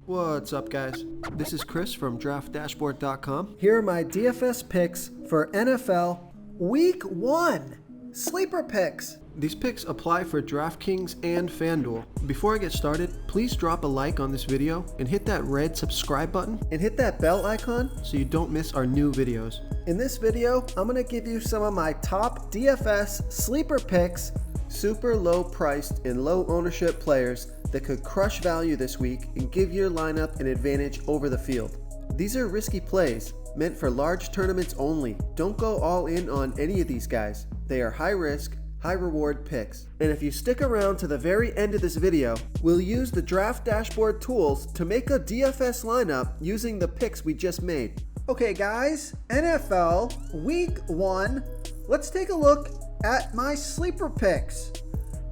What's up, guys? This is Chris from DraftDashboard.com. Here are my DFS picks for NFL Week 1. Sleeper picks. These picks apply for DraftKings and FanDuel. Before I get started, please drop a like on this video and hit that red subscribe button And hit that bell icon so you don't miss our new videos. In this video, I'm going to give you some of my top DFS sleeper picks, super low priced and low ownership players that could crush value this week and give your lineup an advantage over the field. These are risky plays, meant for large tournaments only. Don't go all in on any of these guys. They are high risk, high reward picks. And if you stick around to the very end of this video, we'll use the Draft Dashboard tools to make a DFS lineup using the picks we just made. Okay guys, NFL Week 1, let's take a look at my sleeper picks.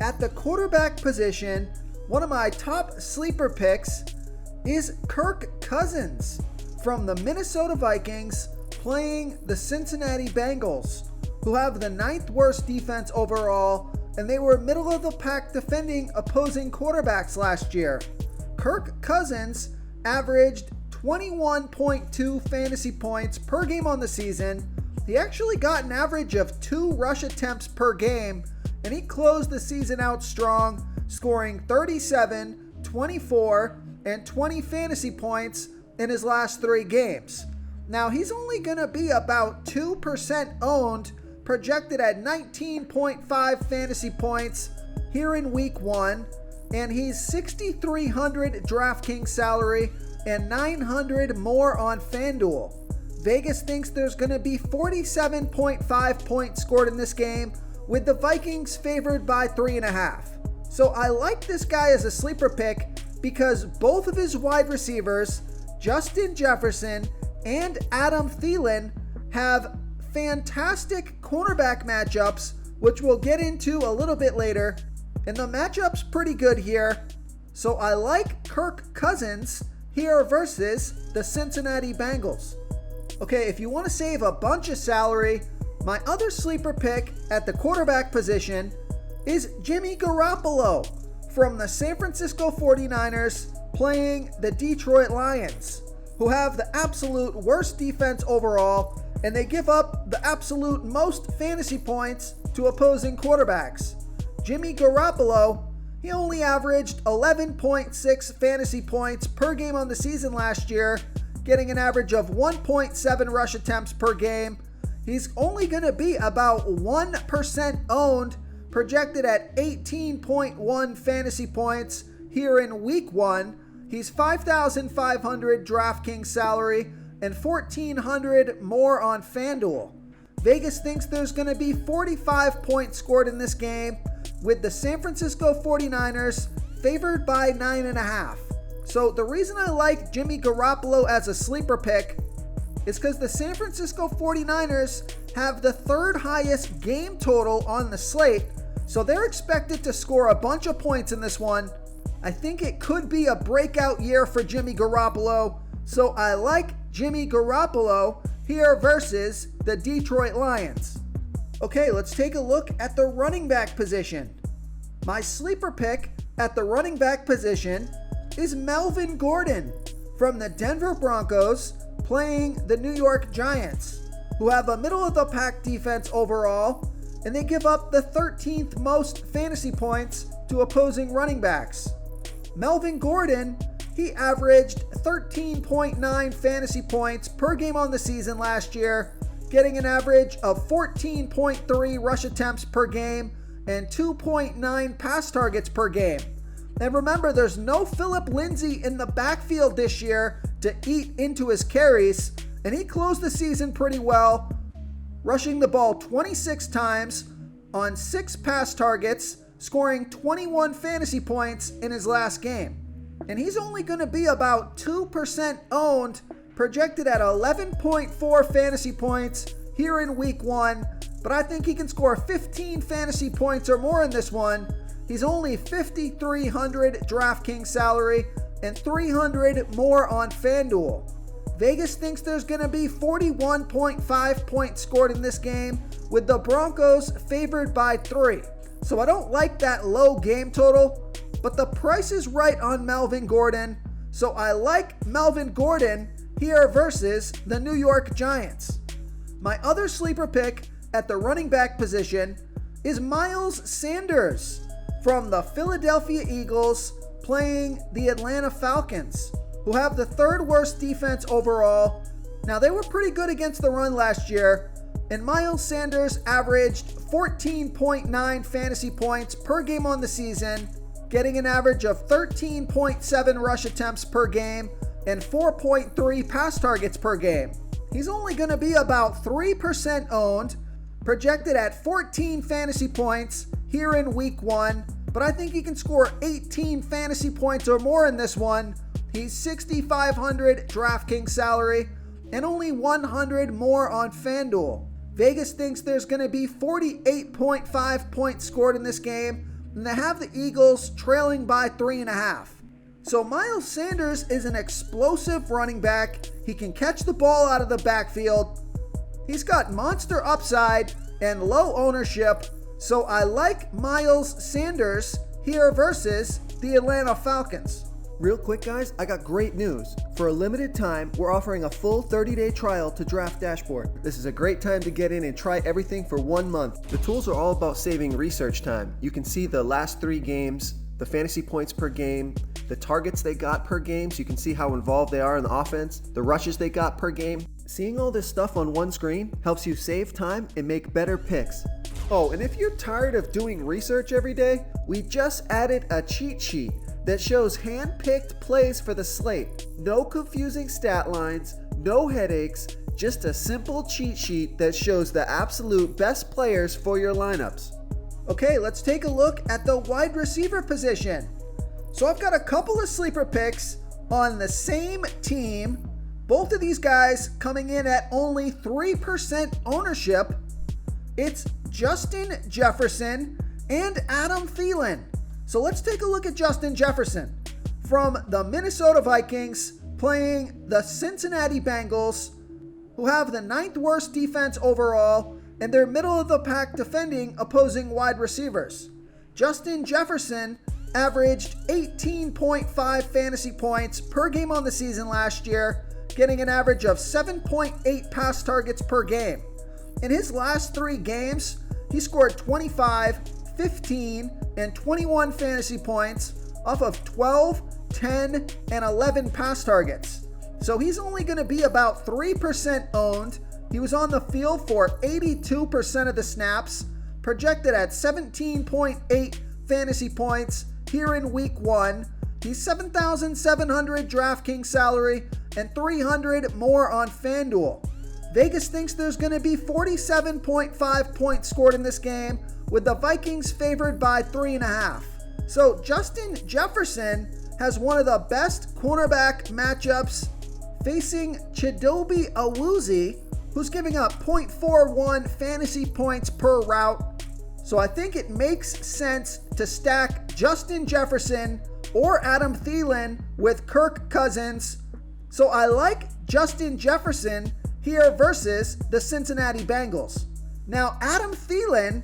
At the quarterback position, one of my top sleeper picks is Kirk Cousins from the Minnesota Vikings playing the Cincinnati Bengals, who have the 9th worst defense overall, and they were middle of the pack defending opposing quarterbacks last year. Kirk Cousins averaged 21.2 fantasy points per game on the season. He actually got an average of 2 rush attempts per game, and he closed the season out strong, scoring 37, 24, and 20 fantasy points in his last 3 games. Now, he's only going to be about 2% owned, projected at 19.5 fantasy points here in Week 1, and he's $6,300 DraftKings salary and $900 more on FanDuel. Vegas thinks there's going to be 47.5 points scored in this game, with the Vikings favored by 3.5. So I like this guy as a sleeper pick because both of his wide receivers, Justin Jefferson and Adam Felin, have fantastic cornerback matchups, which we'll get into a little bit later. And the matchup's pretty good here. So I like Kirk Cousins here versus the Cincinnati Bengals. Okay, if you want to save a bunch of salary, my other sleeper pick at the quarterback position is Jimmy Garoppolo from the San Francisco 49ers playing the Detroit Lions, who have the absolute worst defense overall, and they give up the absolute most fantasy points to opposing quarterbacks. Jimmy Garoppolo, he only averaged 11.6 fantasy points per game on the season last year, getting an average of 1.7 rush attempts per game. He's only going to be about 1% owned, projected at 18.1 fantasy points here in Week 1. He's $5,500 DraftKings salary and $1,400 more on FanDuel. Vegas thinks there's going to be 45 points scored in this game, with the San Francisco 49ers favored by 9.5. So the reason I like Jimmy Garoppolo as a sleeper pick is because the San Francisco 49ers have the 3rd highest game total on the slate, so they're expected to score a bunch of points in this one. I think it could be a breakout year for Jimmy Garoppolo, so I like Jimmy Garoppolo here versus the Detroit Lions. Okay, let's take a look at the running back position. My sleeper pick at the running back position is Melvin Gordon from the Denver Broncos playing the New York Giants, who have a middle-of-the-pack defense overall, and they give up the 13th most fantasy points to opposing running backs. Melvin Gordon, he averaged 13.9 fantasy points per game on the season last year, getting an average of 14.3 rush attempts per game and 2.9 pass targets per game. And remember, there's no Phillip Lindsay in the backfield this year to eat into his carries, and he closed the season pretty well, rushing the ball 26 times on 6 pass targets, scoring 21 fantasy points in his last game. And he's only going to be about 2% owned, projected at 11.4 fantasy points here in Week 1, but I think he can score 15 fantasy points or more in this one. He's only $5,300 DraftKings salary and $300 more on FanDuel. Vegas thinks there's going to be 41.5 points scored in this game, with the Broncos favored by 3. So I don't like that low game total, but the price is right on Melvin Gordon. So I like Melvin Gordon here versus the New York Giants. My other sleeper pick at the running back position is Miles Sanders from the Philadelphia Eagles playing the Atlanta Falcons, who have the third worst defense overall. Now, they were pretty good against the run last year, and Miles Sanders averaged 14.9 fantasy points per game on the season, getting an average of 13.7 rush attempts per game and 4.3 pass targets per game. He's only going to be about 3% owned, projected at 14 fantasy points here in week 1, but I think he can score 18 fantasy points or more in this one. He's $6,500 DraftKings salary and only 100 more on FanDuel. Vegas thinks there's going to be 48.5 points scored in this game, and they have the Eagles trailing by 3.5. So Miles Sanders is an explosive running back. He can catch the ball out of the backfield. He's got monster upside and low ownership, so I like Miles Sanders here versus the Atlanta Falcons. Real quick, guys, I got great news. For a limited time, we're offering a full 30-day trial to Draft Dashboard. This is a great time to get in and try everything for 1 month. The tools are all about saving research time. You can see the last 3 games, the fantasy points per game, the targets they got per game, so you can see how involved they are in the offense, the rushes they got per game. Seeing all this stuff on one screen helps you save time and make better picks. Oh, and if you're tired of doing research every day, we just added a cheat sheet that shows hand-picked plays for the slate. No confusing stat lines, no headaches, just a simple cheat sheet that shows the absolute best players for your lineups. Okay, let's take a look at the wide receiver position. So I've got a couple of sleeper picks on the same team. Both of these guys coming in at only 3% ownership. It's Justin Jefferson and Adam Felin. So let's take a look at Justin Jefferson from the Minnesota Vikings playing the Cincinnati Bengals, who have the 9th worst defense overall, and they're middle of the pack defending opposing wide receivers. Justin Jefferson averaged 18.5 fantasy points per game on the season last year, getting an average of 7.8 pass targets per game. In his last 3 games, he scored 25, 15, and 21 fantasy points off of 12, 10, and 11 pass targets. So he's only going to be about 3% owned. He was on the field for 82% of the snaps, projected at 17.8 fantasy points here in week 1. He's $7,700 DraftKings salary and 300 more on FanDuel. Vegas thinks there's going to be 47.5 points scored in this game, with the Vikings favored by 3.5. So Justin Jefferson has one of the best cornerback matchups, facing Chidobe Awuzie, who's giving up 0.41 fantasy points per route. So I think it makes sense to stack Justin Jefferson or Adam Thielen with Kirk Cousins. So I like Justin Jefferson here versus the Cincinnati Bengals. Now, Adam Thielen,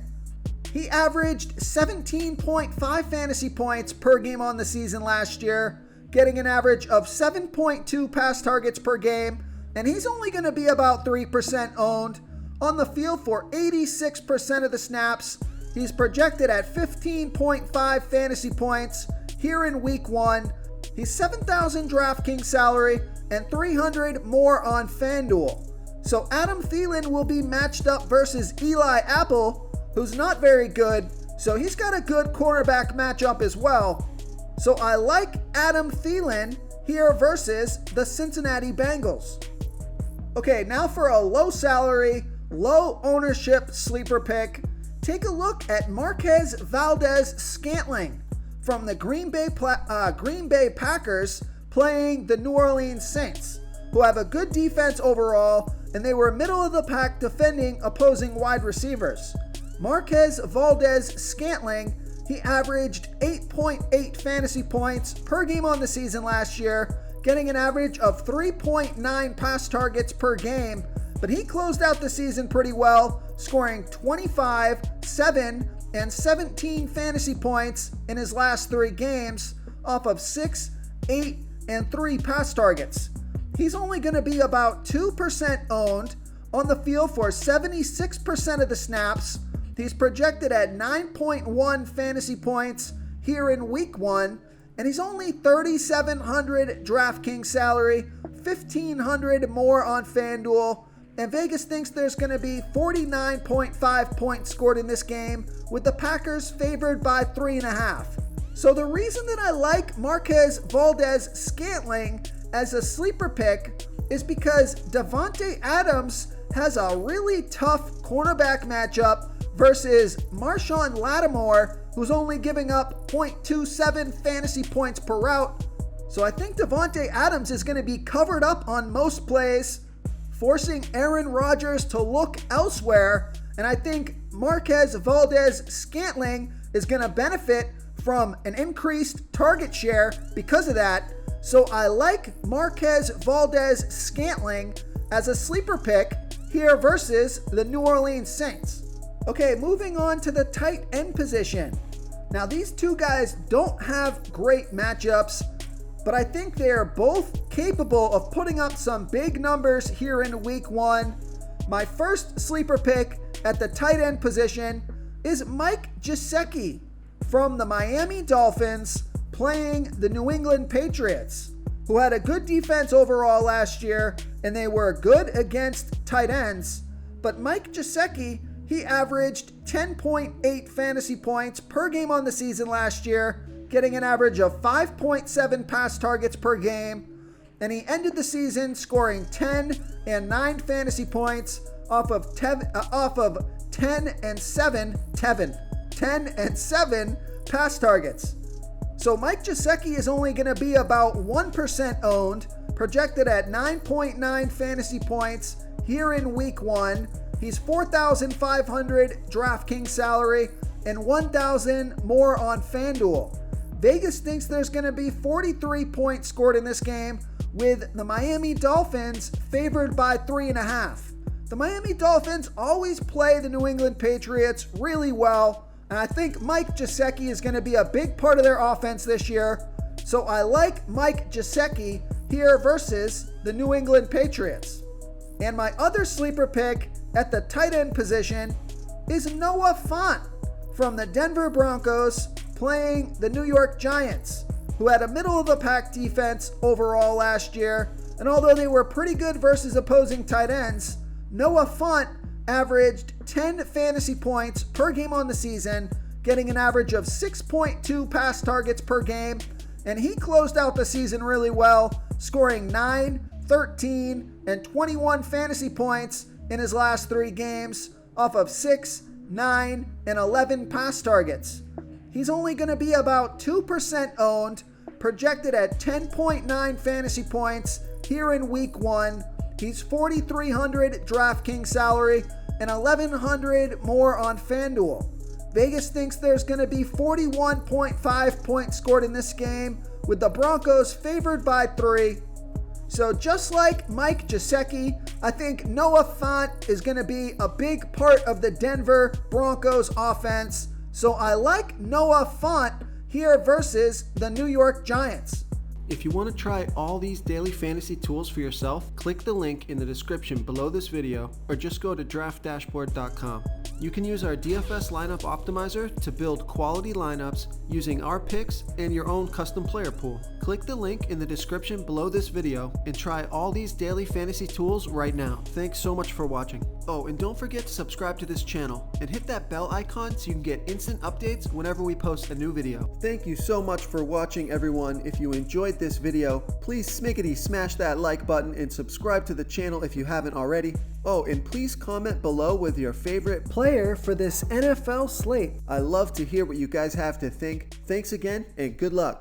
he averaged 17.5 fantasy points per game on the season last year, getting an average of 7.2 pass targets per game, and he's only going to be about 3% owned. On the field for 86% of the snaps, he's projected at 15.5 fantasy points here in week 1. He's $7,000 DraftKings salary and 300 more on FanDuel. So Adam Thielen will be matched up versus Eli Apple, who's not very good, so he's got a good cornerback matchup as well. So I like Adam Thielen here versus the Cincinnati Bengals. Okay, now for a low salary, low ownership sleeper pick. Take a look at Marquez Valdez Scantling from the Green Bay Packers playing the New Orleans Saints, who have a good defense overall, and they were middle of the pack defending opposing wide receivers. Marquez Valdez Scantling, he averaged 8.8 fantasy points per game on the season last year, getting an average of 3.9 pass targets per game, but he closed out the season pretty well, scoring 25, 7, and 17 fantasy points in his last 3 games off of 6, 8, and 3 pass targets. He's only going to be about 2% owned, on the field for 76% of the snaps. He's projected at 9.1 fantasy points here in week 1, and he's only $3,700 DraftKings salary, $1,500 more on FanDuel, and Vegas thinks there's going to be 49.5 points scored in this game, with the Packers favored by 3.5. So the reason that I like Marquez, Valdez, Scantling as a sleeper pick is because Davante Adams has a really tough cornerback matchup versus Marshawn Lattimore, who's only giving up 0.27 fantasy points per route. So I think Davante Adams is going to be covered up on most plays, forcing Aaron Rodgers to look elsewhere. And I think Marquez, Valdez, Scantling is going to benefit from an increased target share because of that. So I like Marquez, Valdez, Scantling as a sleeper pick here versus the New Orleans Saints. Okay, moving on to the tight end position. Now, these two guys don't have great matchups, but I think they're both capable of putting up some big numbers here in week 1. My first sleeper pick at the tight end position is Mike Gesicki from the Miami Dolphins playing the New England Patriots, who had a good defense overall last year, and they were good against tight ends. But Mike Gesicki, he averaged 10.8 fantasy points per game on the season last year, getting an average of 5.7 pass targets per game. And he ended the season scoring 10 and 9 fantasy points off of 10 and 7 pass targets. So Mike Gesicki is only going to be about 1% owned, projected at 9.9 fantasy points here in week 1. He's $4,500 DraftKings salary and $1,000 more on FanDuel. Vegas thinks there's going to be 43 points scored in this game, with the Miami Dolphins favored by 3.5. The Miami Dolphins always play the New England Patriots really well, and I think Mike Gesicki is going to be a big part of their offense this year. So I like Mike Gesicki here versus the New England Patriots. And my other sleeper pick at the tight end position is Noah Fant from the Denver Broncos playing the New York Giants, who had a middle-of-the-pack defense overall last year. And although they were pretty good versus opposing tight ends, Noah Fant averaged 10 fantasy points per game on the season, getting an average of 6.2 pass targets per game. And he closed out the season really well, scoring 9, 13, and 21 fantasy points in his last 3 games off of 6, 9, and 11 pass targets. He's only going to be about 2% owned, projected at 10.9 fantasy points here in week 1. He's $4,300 DraftKings salary and $1,100 more on FanDuel. Vegas thinks there's going to be 41.5 points scored in this game, with the Broncos favored by 3. So just like Mike Gesicki, I think Noah Fant is going to be a big part of the Denver Broncos offense. So I like Noah Fant here versus the New York Giants. If you want to try all these daily fantasy tools for yourself, click the link in the description below this video or just go to draftdashboard.com. You can use our DFS lineup optimizer to build quality lineups using our picks and your own custom player pool. Click the link in the description below this video and try all these daily fantasy tools right now. Thanks so much for watching. Oh, and don't forget to subscribe to this channel and hit that bell icon so you can get instant updates whenever we post a new video. Thank you so much for watching, everyone. If you enjoyed this video, please smash that like button and subscribe to the channel if you haven't already. Oh, and please comment below with your favorite player for this NFL slate. I love to hear what you guys have to think. Thanks again, and good luck.